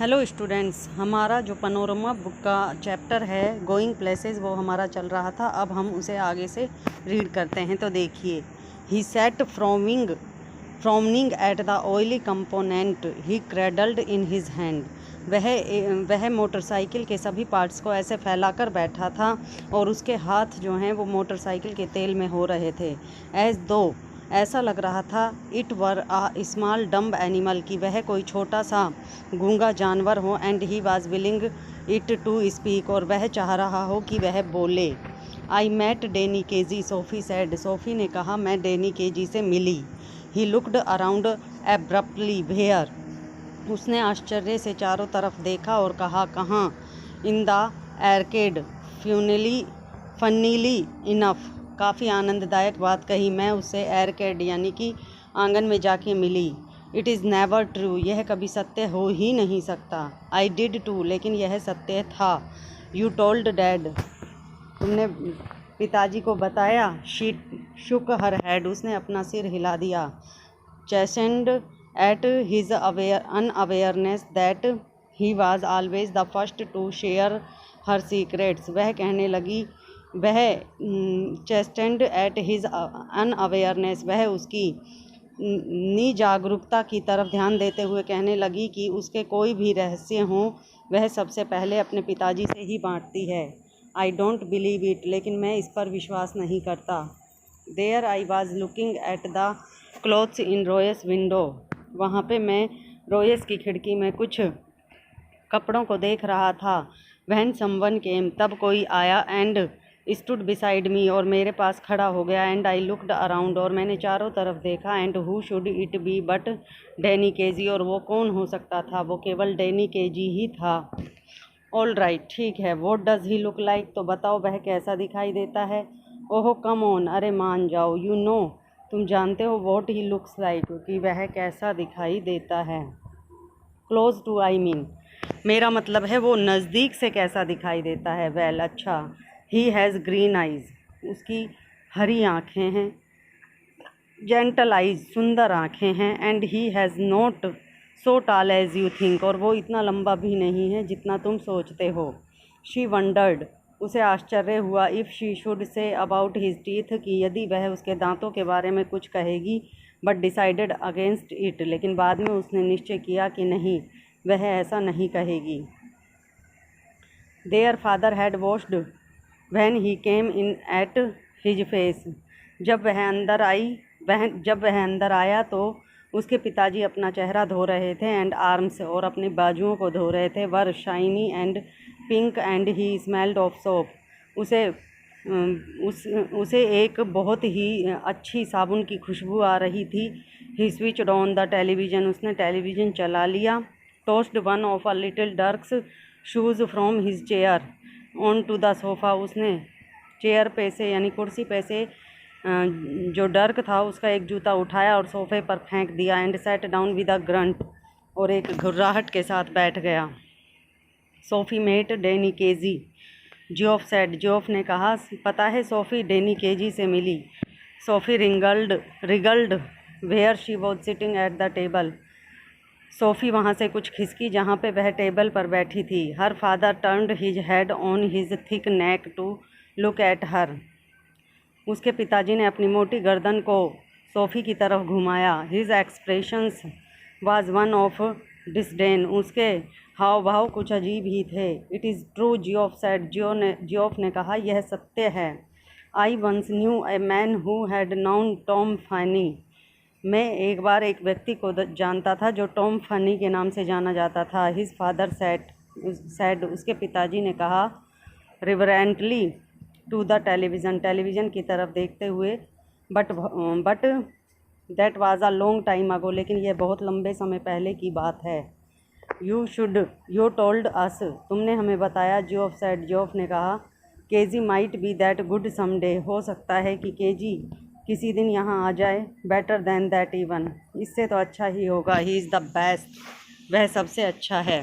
Hello students, हमारा जो panorama book का चैप्टर है गोइंग प्लेसेस वो हमारा चल रहा था। अब हम उसे आगे से रीड करते हैं। तो देखिए, he sat frowning at the oily component he cradled in his hand. वह मोटरसाइकिल के सभी पार्ट्स को ऐसे फैलाकर बैठा था और उसके हाथ जो हैं वो मोटरसाइकिल के तेल में हो रहे थे। एज दो ऐसा लग रहा था it were a small dumb animal, की वह कोई छोटा सा गूंगा जानवर हो। And he was willing it to speak, और वह चाह रहा हो कि वह बोले। I met Danny Kagee, Sophie said, Sophie ने कहा मैं डेनी केजी से मिली। He looked around abruptly, where, उसने आश्चर्य से चारों तरफ देखा और कहा कहाँ। In the arcade, funnily enough, काफ़ी आनंददायक बात कही। मैं उससे एर्केड यानी कि आंगन में जाके मिली। इट इज़ नेवर ट्रू, यह कभी सत्य हो ही नहीं सकता। आई डिड टू, लेकिन यह सत्य था। यू टोल्ड डैड, तुमने पिताजी को बताया। शी शुक हर हेड, उसने अपना सिर हिला दिया। Chastened at his unawareness that he was always the first to share her secrets, वह कहने लगी। वह चेस्टेंड एट हिज अनअवेयरनेस, वह उसकी निजागरूकता की तरफ ध्यान देते हुए कहने लगी कि उसके कोई भी रहस्य हों वह सबसे पहले अपने पिताजी से ही बांटती है। आई डोंट बिलीव इट, लेकिन मैं इस पर विश्वास नहीं करता। There I was looking at the clothes in Royce window, वहाँ पे मैं रोयस की खिड़की में कुछ कपड़ों को देख रहा था। वहन समवन केम, तब कोई आया। एंड स्टूड बिसाइड मी, और मेरे पास खड़ा हो गया। एंड आई लुकड अराउंड, और मैंने चारों तरफ देखा। And who should it be but Danny KG, और वो कौन हो सकता था, वो केवल डैनी केजी ही था। ऑल राइट, ठीक है। What does he look like, तो बताओ वह कैसा दिखाई देता है। ओहो कम ऑन, अरे मान जाओ। यू नो, तुम जानते हो। व्हाट ही लुक्स लाइक, कि वह कैसा दिखाई देता है। क्लोज टू, आई मीन, मेरा मतलब है वो नज़दीक से कैसा दिखाई देता है। वेल, अच्छा। ही हैज़ ग्रीन आइज़, उसकी हरी आँखें हैं। जेंटल आइज़, सुंदर आँखें हैं। And he has not so टाल एज यू थिंक, और वो इतना लंबा भी नहीं है जितना तुम सोचते हो। शी वंडर्ड, उसे आश्चर्य हुआ। If she should say about his teeth, कि यदि वह उसके दांतों के बारे में कुछ कहेगी। बट डिसाइडेड अगेंस्ट इट, लेकिन बाद में उसने निश्चय किया कि नहीं, वह ऐसा नहीं कहेगी। Their father had washed when he came in at his face, जब वह अंदर आया तो उसके पिताजी अपना चेहरा धो रहे थे। एंड आर्म्स, और अपने बाजुओं को धो रहे थे। Were shiny and pink, and he smelled of soap, उसे एक बहुत ही अच्छी साबुन की खुशबू आ रही थी। He switched on the television, उसने टेलीविज़न चला लिया। Tossed one of a little Dirk's shoes from his chair on to the sofa, उसने चेयर पे से यानी कुर्सी पे से जो डर्क था उसका एक जूता उठाया और सोफ़े पर फेंक दिया। And sat down with a grunt, और एक घुर्राहट के साथ बैठ गया। Sophie met Danny Kagee, Geoff said, Geoff ने कहा पता है सोफ़ी डेनी केजी से मिली। Sophie wriggled where she was sitting at the table, Sophie वहाँ से कुछ खिसकी जहाँ पे वह टेबल पर बैठी थी। Her father turned his head on his thick neck to look at her, उसके पिताजी ने अपनी मोटी गर्दन को सोफ़ी की तरफ घुमाया। His expressions was one of disdain, उसके हाव भाव कुछ अजीब ही थे। It is true, Geoff said, Geoff ने कहा यह सत्य है। I once knew a man who had known Tom Funny, मैं एक बार एक व्यक्ति को जानता था जो टॉम फनी के नाम से जाना जाता था। हिज फादर सैड, उसके पिताजी ने कहा रिवरेंटली टू द टेलीविज़न, टेलीविज़न की तरफ देखते हुए। But that was a long time ago, लेकिन यह बहुत लंबे समय पहले की बात है। यू टोल्ड अस, तुमने हमें बताया। जियोफ सैड, जियोफ ने कहा। KG might be that good someday, हो सकता है कि केजी किसी दिन यहाँ आ जाए। बेटर दैन दैट इवन, इससे तो अच्छा ही होगा। ही इज़ द बेस्ट, वह सबसे अच्छा है।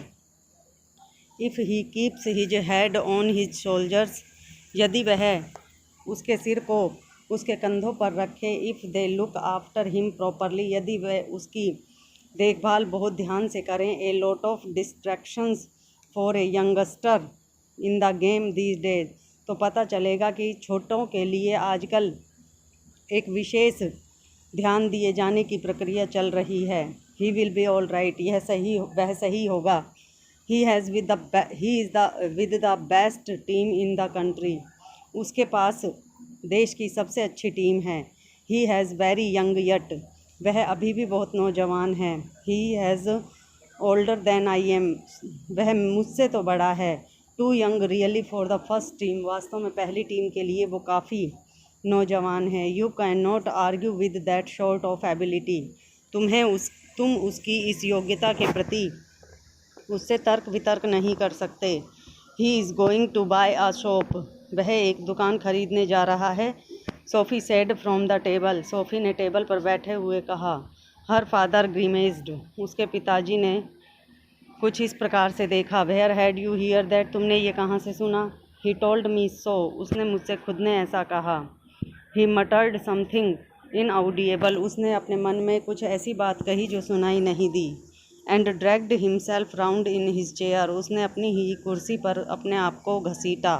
If he keeps his head on his soldiers, यदि वह उसके सिर को उसके कंधों पर रखे। If they look after him properly, यदि वह उसकी देखभाल बहुत ध्यान से करें। A lot of distractions for a youngster in the game these days. तो पता चलेगा कि छोटों के लिए आजकल एक विशेष ध्यान दिए जाने की प्रक्रिया चल रही है। He will be all right, वह सही होगा। He is with the best team in the country. उसके पास देश की सबसे अच्छी टीम है। He has very young yet, वह अभी भी बहुत नौजवान है। He has older than I am, वह मुझसे तो बड़ा है। Too young really for the first team, वास्तव में पहली टीम के लिए वो काफ़ी नौजवान है। You can not argue with that short of ability, तुम उसकी इस योग्यता के प्रति उससे तर्क वितर्क नहीं कर सकते। He is going to buy a shop, वह एक दुकान खरीदने जा रहा है। Sophie said from the table, Sophie ने टेबल पर बैठे हुए कहा। हर फादर ग्रीमेज्ड, उसके पिताजी ने कुछ इस प्रकार से देखा। Where had you hear that, तुमने ये कहाँ से सुना। ही टोल्ड मी सो, उसने मुझसे खुद ने ऐसा कहा। ही मटर्ड समथिंग इनऑडिएबल, उसने अपने मन में कुछ ऐसी बात कही जो सुनाई नहीं दी। And dragged himself round in his chair, उसने अपनी ही कुर्सी पर अपने आप को घसीटा।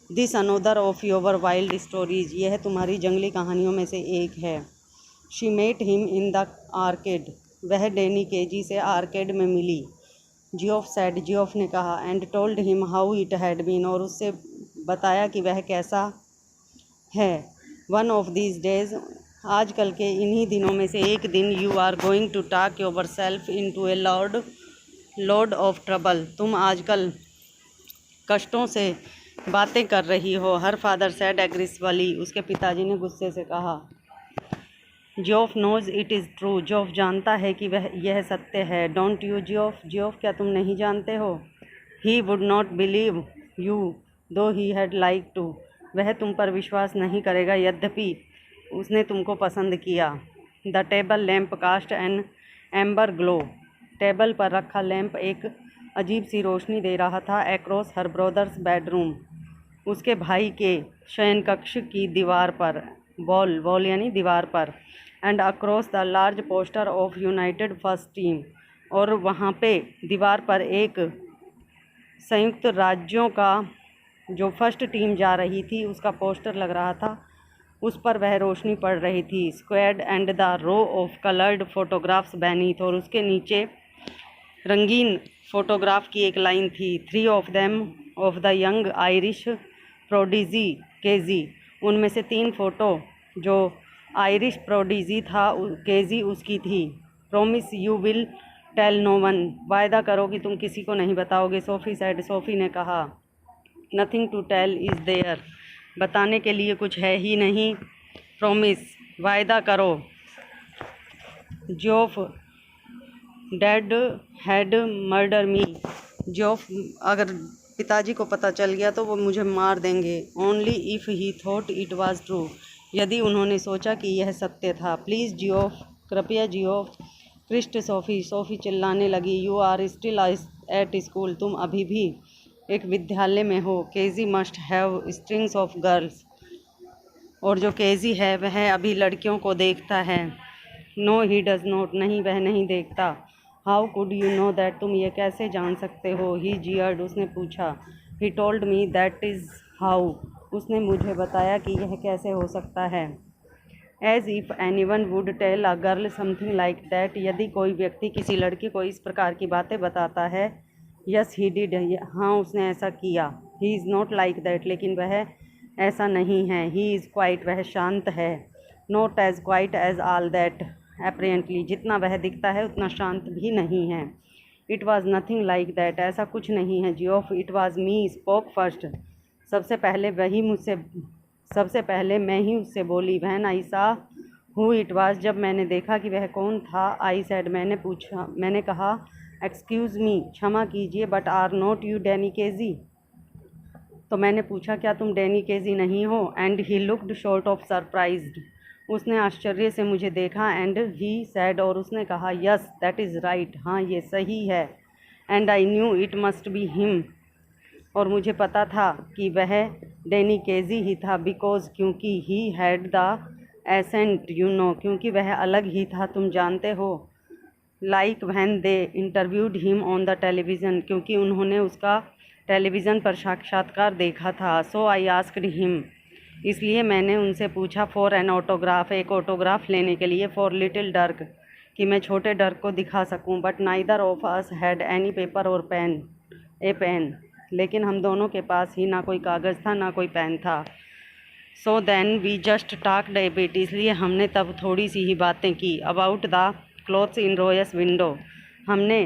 This another of your wild stories, यह तुम्हारी जंगली कहानियों में से एक है। She met him in the arcade, वह डैनी केजी से आर्केड में मिली। जियोफ सैड, जियोफ ने कहा। And told him how it had been, और उससे बताया कि वह कैसा है। वन ऑफ दीज डेज, आजकल के इन्हीं दिनों में से एक दिन, you are going to talk yourself into a lord of trouble, तुम आजकल कष्टों से बातें कर रही हो। हर फादर सैड एग्रेसिवली, उसके पिताजी ने गुस्से से कहा। Geoff knows it is true, Geoff जानता है कि यह सत्य है। डोंट यू जियोफ, जियोफ क्या तुम नहीं जानते हो। He would not believe you दो ही हैड लाइक टू, वह तुम पर विश्वास नहीं करेगा यद्यपि उसने तुमको पसंद किया। The table lamp cast an amber glow, table पर रखा लैंप एक अजीब सी रोशनी दे रहा था। एक्रॉस हर ब्रदर्स बेडरूम, उसके भाई के शयन कक्ष की दीवार पर, वॉल यानी दीवार पर। And across the large poster of United first team, और वहाँ पे दीवार पर एक संयुक्त राज्यों का जो फर्स्ट टीम जा रही थी उसका पोस्टर लग रहा था, उस पर वह रोशनी पड़ रही थी। Squat and the row of coloured photographs beneath, और उसके नीचे रंगीन फोटोग्राफ की एक लाइन थी। 3 of them of the young Irish prodigy KG, उनमें से 3 फ़ोटो जो आयरिश प्रोडिजी था, केजी उसकी थी। Promise you will tell no one, वायदा करो कि तुम किसी को नहीं बताओगे। सोफ़ी सैड, सोफ़ी ने कहा। Nothing to tell is there, बताने के लिए कुछ है ही नहीं। प्रोमिस, वायदा करो। Geoff dad had murder me, Geoff अगर पिताजी को पता चल गया तो वो मुझे मार देंगे। Only if he thought it was true, यदि उन्होंने सोचा कि यह सत्य था। प्लीज़ जियोफ, कृपया जियोफ। क्रिस्ट, सोफ़ी, सोफ़ी चिल्लाने लगी। You are still at school, तुम अभी भी एक विद्यालय में हो। KG must have strings of girls, और जो केजी है वह अभी लड़कियों को देखता है। नो ही डज नॉट, नहीं वह नहीं देखता। How could you know that, तुम ये कैसे जान सकते हो। ही जियर्ड, उसने पूछा। He told me that is how, उसने मुझे बताया कि यह कैसे हो सकता है। As if anyone would tell a girl something like that, यदि कोई व्यक्ति किसी लड़की को इस प्रकार की बातें बताता है। यस ही डिड, हाँ उसने ऐसा किया। He is not like that, लेकिन वह ऐसा नहीं है। ही इज़ क्वाइट, वह शांत है। Not as quiet as all that apparently, जितना वह दिखता है उतना शांत भी नहीं है। It was nothing like that, ऐसा कुछ नहीं है। Geoff, it was me spoke first, सबसे पहले मैं ही उससे बोली। वहन आई सा हु इट वाज, जब मैंने देखा कि वह कौन था। आई सेड, मैंने कहा। एक्सक्यूज़ मी, क्षमा कीजिए। But are not you Danny KG, तो मैंने पूछा क्या तुम डैनी केजी नहीं हो। And he looked short of surprised, उसने आश्चर्य से मुझे देखा। एंड ही सेड, और उसने कहा। यस दैट इज़ राइट, हाँ ये सही है। And I knew it must be him, और मुझे पता था कि वह डैनी केजी ही था। बिकॉज, क्योंकि he had the accent you know, क्योंकि वह अलग ही था, तुम जानते हो। Like when they interviewed him on the television, क्योंकि उन्होंने उसका टेलीविज़न पर साक्षात्कार देखा था। सो आई आस्क्ड हिम, इसलिए मैंने उनसे पूछा, फॉर एन ऑटोग्राफ, एक ऑटोग्राफ लेने के लिए, फॉर लिटिल डर्क, कि मैं छोटे डर्क को दिखा सकूं। But neither of us had any paper और पेन, लेकिन हम दोनों के पास ही ना कोई कागज़ था ना कोई पेन था। So then we just talked a bit, इसलिए हमने तब थोड़ी सी ही बातें की। About the clothes in Royce window, हमने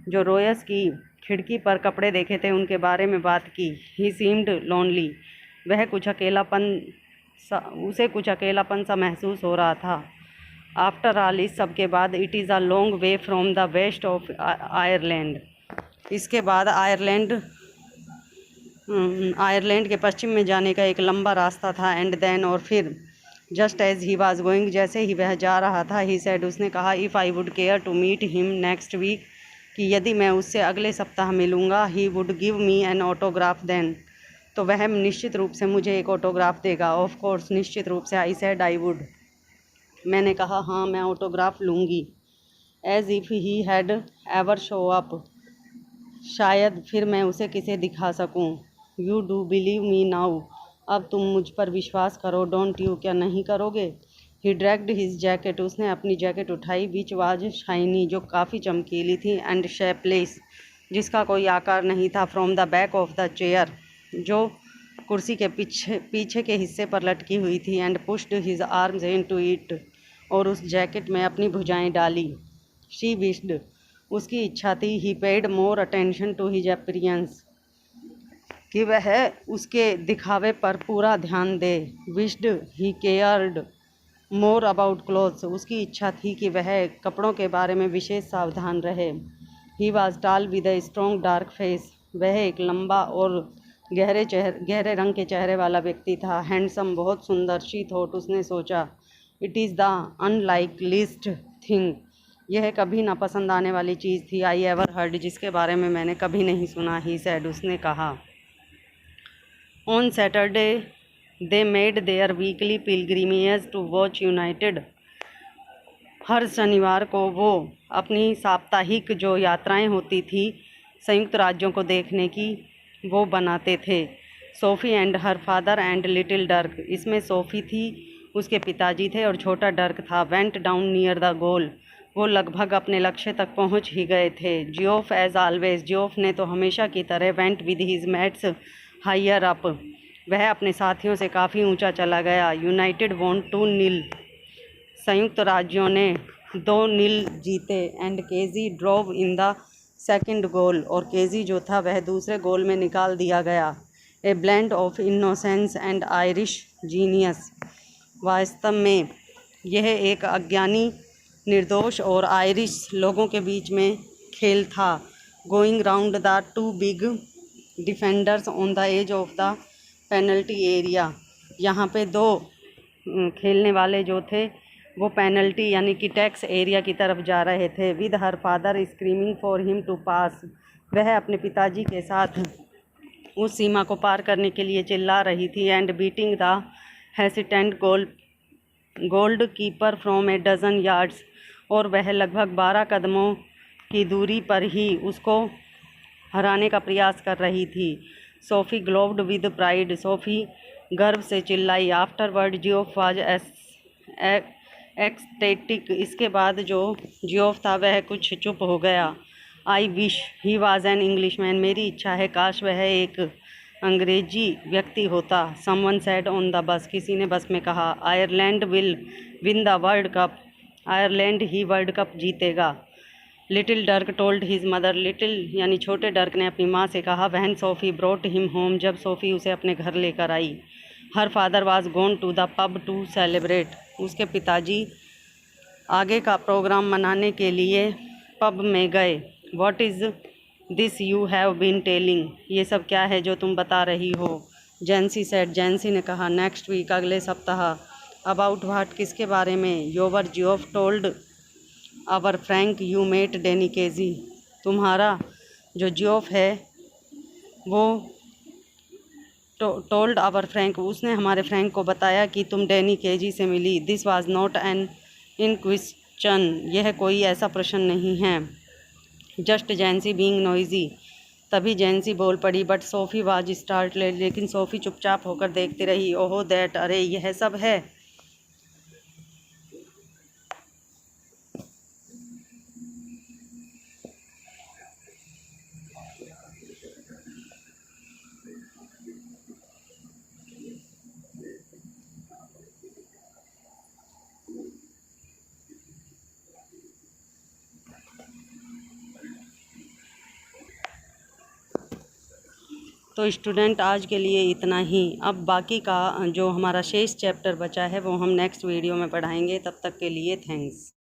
जो रोयस की खिड़की पर कपड़े देखे थे उनके बारे में बात की। ही सीम्ड लोनली, उसे कुछ अकेलापन सा महसूस हो रहा था। आफ्टर ऑल, इस सब के बाद, it is a long way from the west of Ireland, इसके बाद आयरलैंड के पश्चिम में जाने का एक लंबा रास्ता था। एंड देन, और फिर, just as he was going, जैसे ही वह जा रहा था, ही सेड, उसने कहा, if I would care to meet him next week, कि यदि मैं उससे अगले सप्ताह मिलूँगा, he would give me an autograph then, तो वह निश्चित रूप से मुझे एक ऑटोग्राफ देगा। ऑफ कोर्स, निश्चित रूप से। आई सेड आई वुड, मैंने कहा हाँ मैं ऑटोग्राफ लूँगी। As if he had ever show up, शायद फिर मैं उसे किसे दिखा सकूँ। You do believe me now, अब तुम मुझ पर विश्वास करो। डोंट यू, क्या नहीं करोगे। ही ड्रैग्ड हिज जैकेट, उसने अपनी जैकेट उठाई, विच वाज शाइनी, जो काफ़ी चमकीली थी, एंड शेपलेस, जिसका कोई आकार नहीं था, from the back of the chair, जो कुर्सी के पीछे के हिस्से पर लटकी हुई थी। And pushed his arms into it, और उस जैकेट में अपनी भुजाएं डाली। शी विश्ड, उसकी इच्छा थी। He paid more attention to his appearance, कि वह उसके दिखावे पर पूरा ध्यान दे। Wished he cared more about clothes, उसकी इच्छा थी कि वह कपड़ों के बारे में विशेष सावधान रहे। He was tall with a strong dark face, वह एक लंबा और गहरे रंग के चेहरे वाला व्यक्ति था। हैंडसम, बहुत सुंदर। शी थॉट, उसने सोचा, इट इज़ द अनलाइकलीस्ट थिंग, यह कभी ना पसंद आने वाली चीज़ थी। आई एवर हर्ड, जिसके बारे में मैंने कभी नहीं सुना। ही सेड, उसने कहा। On Saturday they made their weekly pilgrimage to watch United, हर शनिवार को वो अपनी साप्ताहिक जो यात्राएं होती थी संयुक्त राज्यों को देखने की, वो बनाते थे। SoFi and her father and little डर्क, इसमें सोफ़ी थी, उसके पिताजी थे, और छोटा डर्क था। Went down near the goal, वो लगभग अपने लक्ष्य तक पहुंच ही गए थे। जियोफ एज ऑलवेज, जियोफ ने तो हमेशा की तरह, went with his mates higher up, वह अपने साथियों से काफ़ी ऊंचा चला गया। यूनाइटेड वॉन 2-0, संयुक्त राज्यों ने 2-0 जीते। And KG drove in the second goal, और केजी जो था वह दूसरे गोल में निकाल दिया गया। A blend of innocence and Irish genius, वास्तव में यह एक अज्ञानी, निर्दोष और आयरिश लोगों के बीच में खेल था। Going round the two big defenders on the edge of the penalty area, यहाँ पे दो खेलने वाले जो थे वो पेनल्टी यानी कि टैक्स एरिया की तरफ जा रहे थे। With her father screaming for him to pass, वह अपने पिताजी के साथ उस सीमा को पार करने के लिए चिल्ला रही थी। And beating the hesitant goalkeeper from a dozen yards, और वह लगभग 12 कदमों की दूरी पर ही उसको हराने का प्रयास कर रही थी। सोफ़ी ग्लोव्ड विद प्राइड, सोफ़ी गर्व से चिल्लाई। आफ्टरवर्ड जियोफ वाज एक्सटेटिक, इसके बाद जो जियोफ था वह कुछ चुप हो गया। I wish he was an Englishman, मेरी इच्छा है काश वह एक अंग्रेजी व्यक्ति होता। Someone said on the bus, किसी ने बस में कहा। Ireland will win the world cup, Ireland ही वर्ल्ड कप जीतेगा। Little Dirk told his mother, little यानी छोटे डर्क ने अपनी माँ से कहा। When Sophie brought him home, जब सोफ़ी उसे अपने घर लेकर आई। Her father was gone to the pub to celebrate, उसके पिताजी आगे का प्रोग्राम मनाने के लिए पब में गए। What is this you have been telling, ये सब क्या है जो तुम बता रही हो। जेंसी सेड, जेंसी ने कहा। नेक्स्ट वीक, अगले सप्ताह। अबाउट व्हाट, किसके बारे में। Your Geoff told our Frank you met Danny KG, तुम्हारा जो जियोफ है वो टोल्ड आवर फ्रैंक, उसने हमारे फ्रैंक को बताया कि तुम डैनी केजी से मिली। This was not a question, यह कोई ऐसा प्रश्न नहीं है। जस्ट जैंसी बीइंग नॉइजी, तभी जैंसी बोल पड़ी। बट सोफ़ी वाज स्टार्टलेड, लेकिन सोफ़ी चुपचाप होकर देखती रही। ओह दैट, अरे यह सब है। तो स्टूडेंट आज के लिए इतना ही। अब बाकी का जो हमारा शेष चैप्टर बचा है वो हम नेक्स्ट वीडियो में पढ़ाएंगे। तब तक के लिए थैंक्स।